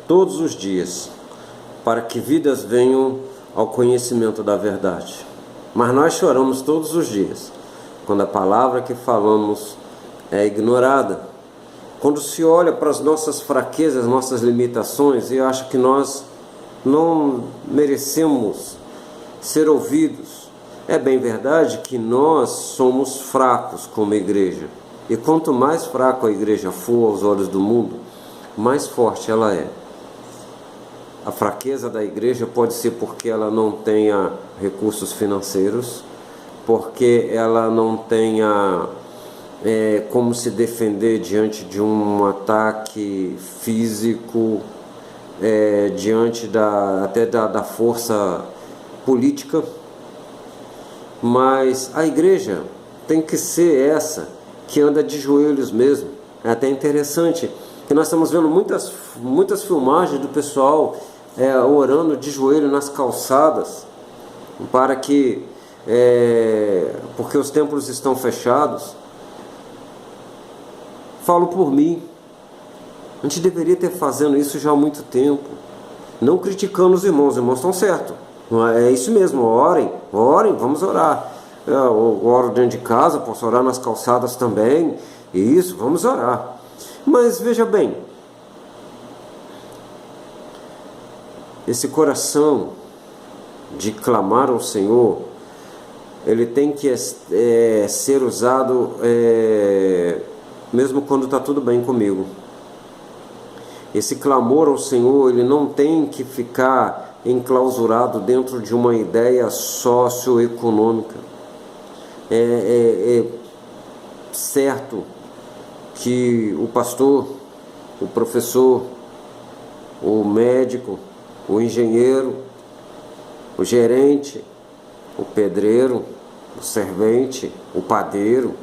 todos os dias, para que vidas venham ao conhecimento da verdade. Mas nós choramos todos os dias, quando a palavra que falamos é ignorada. Quando se olha para as nossas fraquezas, nossas limitações, e acha que nós não merecemos ser ouvidos. É bem verdade que nós somos fracos como igreja. E quanto mais fraco a igreja for aos olhos do mundo, mais forte ela é. A fraqueza da igreja pode ser porque ela não tenha recursos financeiros, porque ela não tenha como se defender diante de um ataque físico, diante até da força política. Mas a igreja tem que ser essa que anda de joelhos mesmo. É até interessante que nós estamos vendo muitas filmagens do pessoal orando de joelho nas calçadas, para que porque os templos estão fechados. Falo por mim, a gente deveria ter fazendo isso já há muito tempo, não criticando os irmãos estão certos, é isso mesmo, orem, vamos orar. Eu oro dentro de casa, posso orar nas calçadas também, isso, vamos orar. Mas veja bem, esse coração de clamar ao Senhor, ele tem que ser usado mesmo quando está tudo bem comigo. Esse clamor ao Senhor, ele não tem que ficar enclausurado dentro de uma ideia socioeconômica. É certo que o pastor, o professor, o médico, o engenheiro, o gerente, o pedreiro, o servente, o padeiro,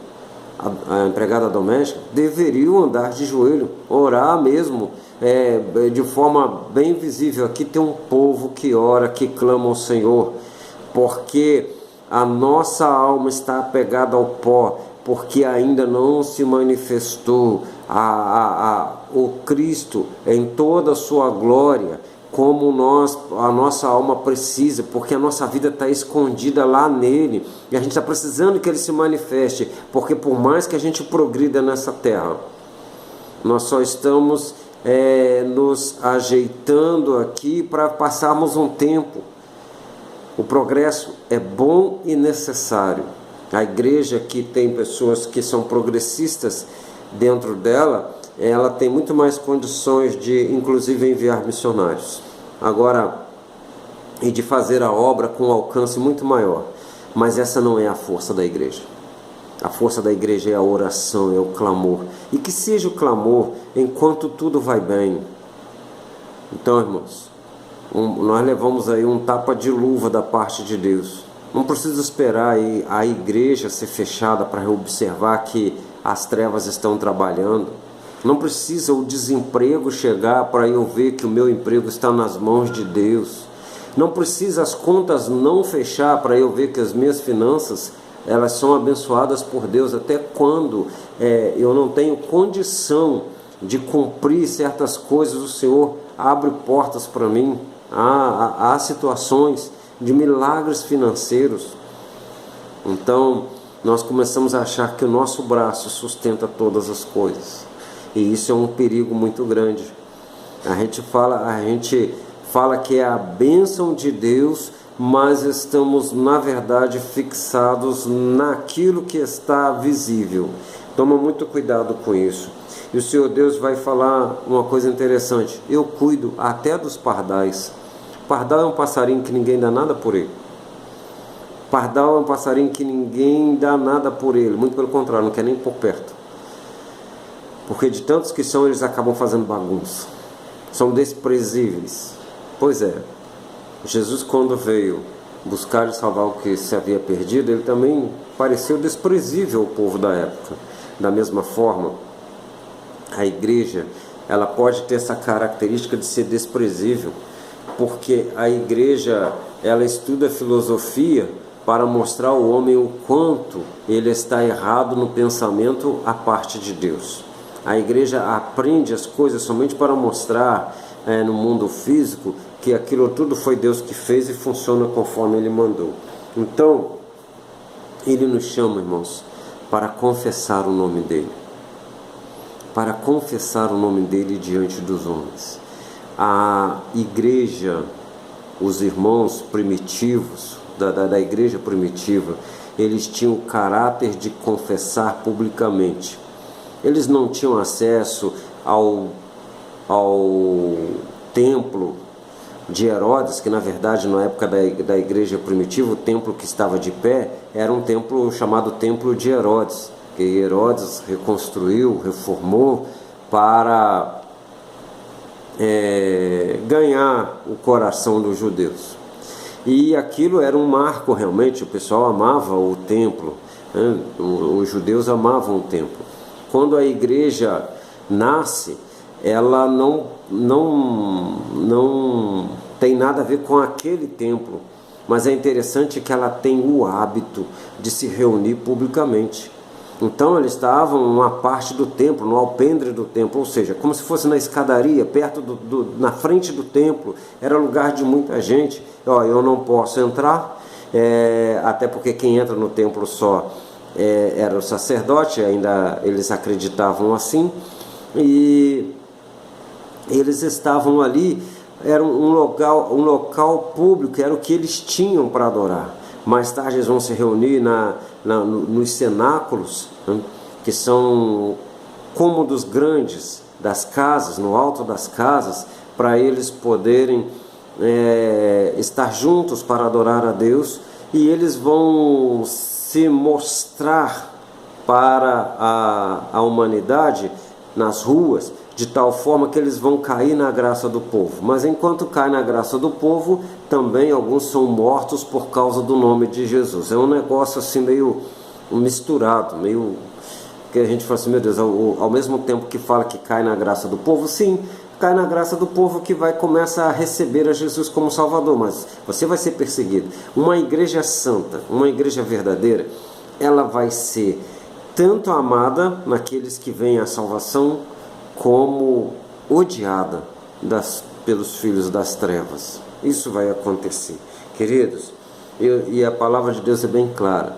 a empregada doméstica deveriam andar de joelho, orar mesmo, de forma bem visível. Aqui tem um povo que ora, que clama ao Senhor, porque a nossa alma está apegada ao pó, porque ainda não se manifestou o Cristo em toda a sua glória, como a nossa alma precisa, porque a nossa vida está escondida lá nele, e a gente está precisando que ele se manifeste, porque por mais que a gente progrida nessa terra, nós só estamos nos ajeitando aqui para passarmos um tempo. O progresso é bom e necessário. A igreja que tem pessoas que são progressistas dentro dela, ela tem muito mais condições de, inclusive, enviar missionários. Agora, e de fazer a obra com um alcance muito maior. Mas essa não é a força da igreja. A força da igreja é a oração, é o clamor. E que seja o clamor enquanto tudo vai bem. Então, irmãos, nós levamos aí um tapa de luva da parte de Deus. Não precisa esperar aí a igreja ser fechada para observar que as trevas estão trabalhando. Não precisa o desemprego chegar para eu ver que o meu emprego está nas mãos de Deus. Não precisa as contas não fechar para eu ver que as minhas finanças elas são abençoadas por Deus. Até quando eu não tenho condição de cumprir certas coisas, o Senhor abre portas para mim. Há situações de milagres financeiros. Então nós começamos a achar que o nosso braço sustenta todas as coisas, e isso é um perigo muito grande. A gente fala que é a bênção de Deus, mas estamos na verdade fixados naquilo que está visível. Toma muito cuidado com isso. E o Senhor Deus vai falar uma coisa interessante: eu cuido até dos pardais. Pardal é um passarinho que ninguém dá nada por ele. Pardal é um passarinho que ninguém dá nada por ele. Muito pelo contrário, não quer nem por perto. Porque de tantos que são, eles acabam fazendo bagunça. São desprezíveis. Pois é, Jesus, quando veio buscar e salvar o que se havia perdido, ele também pareceu desprezível ao povo da época. Da mesma forma, a igreja, ela pode ter essa característica de ser desprezível, porque a igreja, ela estuda filosofia para mostrar ao homem o quanto ele está errado no pensamento à parte de Deus. A igreja aprende as coisas somente para mostrar no mundo físico, que aquilo tudo foi Deus que fez e funciona conforme Ele mandou. Então, Ele nos chama, irmãos, para confessar o nome dEle. Para confessar o nome dEle diante dos homens. A igreja, os irmãos primitivos, da igreja primitiva, eles tinham o caráter de confessar publicamente. Eles não tinham acesso ao templo de Herodes, que na verdade na época da igreja primitiva, o templo que estava de pé era um templo chamado Templo de Herodes, que Herodes reconstruiu, reformou para ganhar o coração dos judeus. E aquilo era um marco realmente, o pessoal amava o templo, né? Os judeus amavam o templo. Quando a igreja nasce, ela não tem nada a ver com aquele templo, mas é interessante que ela tem o hábito de se reunir publicamente. Então eles estavam numa parte do templo, no alpendre do templo, ou seja, como se fosse na escadaria, perto na frente do templo, era lugar de muita gente. Eu não posso entrar, até porque quem entra no templo só era o sacerdote, ainda eles acreditavam assim, e eles estavam ali, era um local público, era o que eles tinham para adorar. Mais tarde eles vão se reunir nos cenáculos, né, que são cômodos grandes das casas, no alto das casas, para eles poderem estar juntos para adorar a Deus, e eles vão se mostrar para a humanidade nas ruas, de tal forma que eles vão cair na graça do povo. Mas enquanto cai na graça do povo, também alguns são mortos por causa do nome de Jesus. É um negócio assim meio misturado, meio que a gente fala assim, meu Deus, ao mesmo tempo que fala que cai na graça do povo, sim, cai na graça do povo que começa a receber a Jesus como Salvador, mas você vai ser perseguido. Uma igreja santa, uma igreja verdadeira, ela vai ser tanto amada naqueles que veem a salvação, como odiada pelos filhos das trevas. Isso vai acontecer, queridos. E a palavra de Deus é bem clara,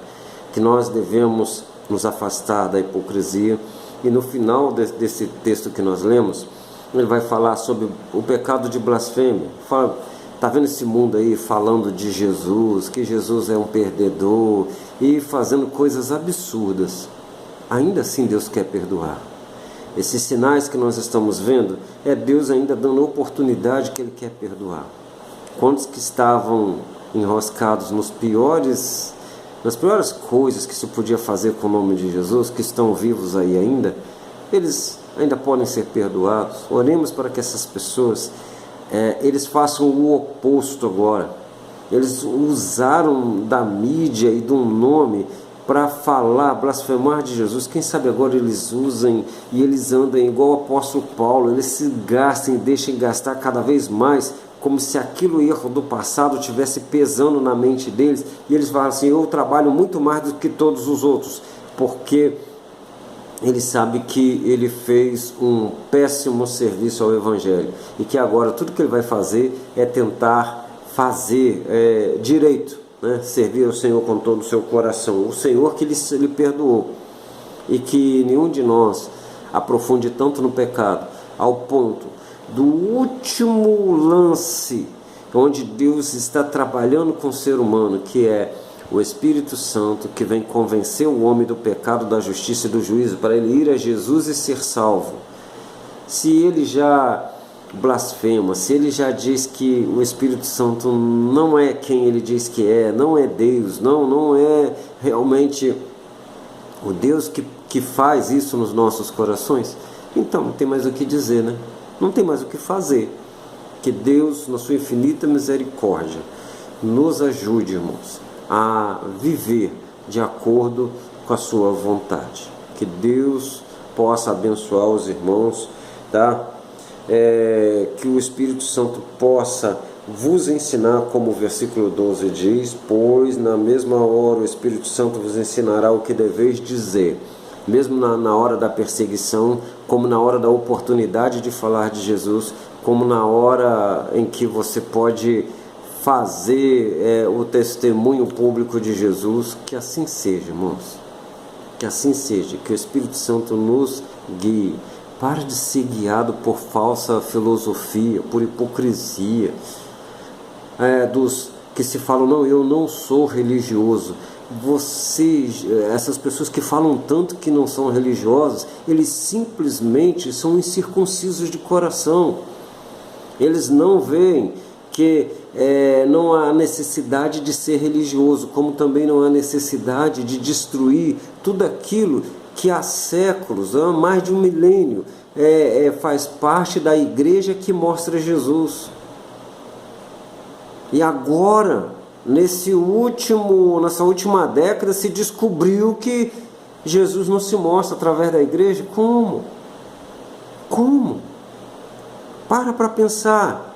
que nós devemos nos afastar da hipocrisia. E no final desse texto que nós lemos, ele vai falar sobre o pecado de blasfêmia. Está vendo esse mundo aí falando de Jesus, que Jesus é um perdedor, e fazendo coisas absurdas. Ainda assim Deus quer perdoar. Esses sinais que nós estamos vendo, é Deus ainda dando oportunidade que Ele quer perdoar. Quantos que estavam enroscados nas piores coisas que se podia fazer com o nome de Jesus, que estão vivos aí ainda, eles ainda podem ser perdoados. Oremos para que essas pessoas, eles façam o oposto agora. Eles usaram da mídia e do nome para falar, blasfemar de Jesus. Quem sabe agora eles usem e eles andem igual o apóstolo Paulo, eles se gastem, deixem gastar cada vez mais, como se aquilo erro do passado estivesse pesando na mente deles, e eles falam assim, eu trabalho muito mais do que todos os outros, porque ele sabe que ele fez um péssimo serviço ao Evangelho, e que agora tudo que ele vai fazer é tentar fazer direito, né? Servir ao Senhor com todo o seu coração, o Senhor que lhe perdoou, e que nenhum de nós aprofunde tanto no pecado, ao ponto do último lance, onde Deus está trabalhando com o ser humano, que é o Espírito Santo, que vem convencer o homem do pecado, da justiça e do juízo, para ele ir a Jesus e ser salvo. Se ele já blasfema, se ele já diz que o Espírito Santo não é quem ele diz que é, não é Deus, não é realmente o Deus que faz isso nos nossos corações, então não tem mais o que dizer, né? Não tem mais o que fazer. Que Deus, na sua infinita misericórdia, nos ajude, irmãos, a viver de acordo com a sua vontade. Que Deus possa abençoar os irmãos, tá? Que o Espírito Santo possa vos ensinar, como o versículo 12 diz, pois na mesma hora o Espírito Santo vos ensinará o que deveis dizer, mesmo na hora da perseguição, como na hora da oportunidade de falar de Jesus, como na hora em que você pode fazer o testemunho público de Jesus. Que assim seja, irmãos. Que assim seja, que o Espírito Santo nos guie. Pare de ser guiado por falsa filosofia, por hipocrisia, dos que se falam, não, eu não sou religioso. Vocês, essas pessoas que falam tanto que não são religiosos, eles simplesmente são incircuncisos de coração. Eles não veem que não há necessidade de ser religioso, como também não há necessidade de destruir tudo aquilo que há séculos, há mais de um milênio, faz parte da igreja que mostra Jesus. E agora, nessa última década, se descobriu que Jesus não se mostra através da igreja. Como? Como? Para pensar.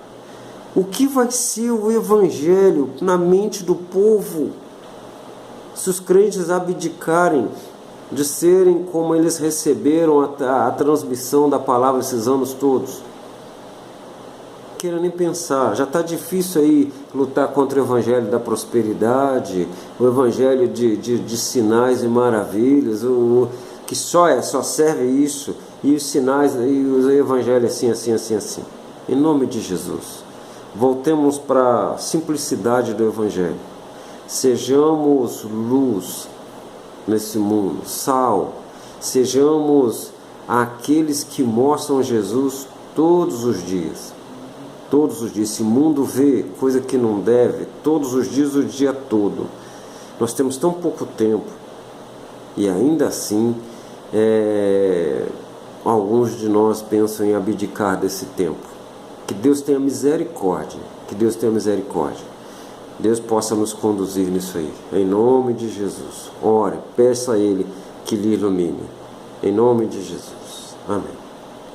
O que vai ser o evangelho na mente do povo se os crentes abdicarem de serem como eles receberam a transmissão da palavra esses anos todos? Não queira nem pensar. Já está difícil aí lutar contra o evangelho da prosperidade, o evangelho de sinais e maravilhas, que só serve isso, e os sinais, e o evangelho assim. Em nome de Jesus, voltemos para a simplicidade do evangelho. Sejamos luz nesse mundo, sal. Sejamos aqueles que mostram Jesus todos os dias. Todos os dias. Esse mundo vê coisa que não deve, todos os dias, o dia todo. Nós temos tão pouco tempo, e ainda assim alguns de nós pensam em abdicar desse tempo. Que Deus tenha misericórdia, que Deus tenha misericórdia. Deus possa nos conduzir nisso aí, em nome de Jesus. Ore, peça a Ele que lhe ilumine, em nome de Jesus. Amém.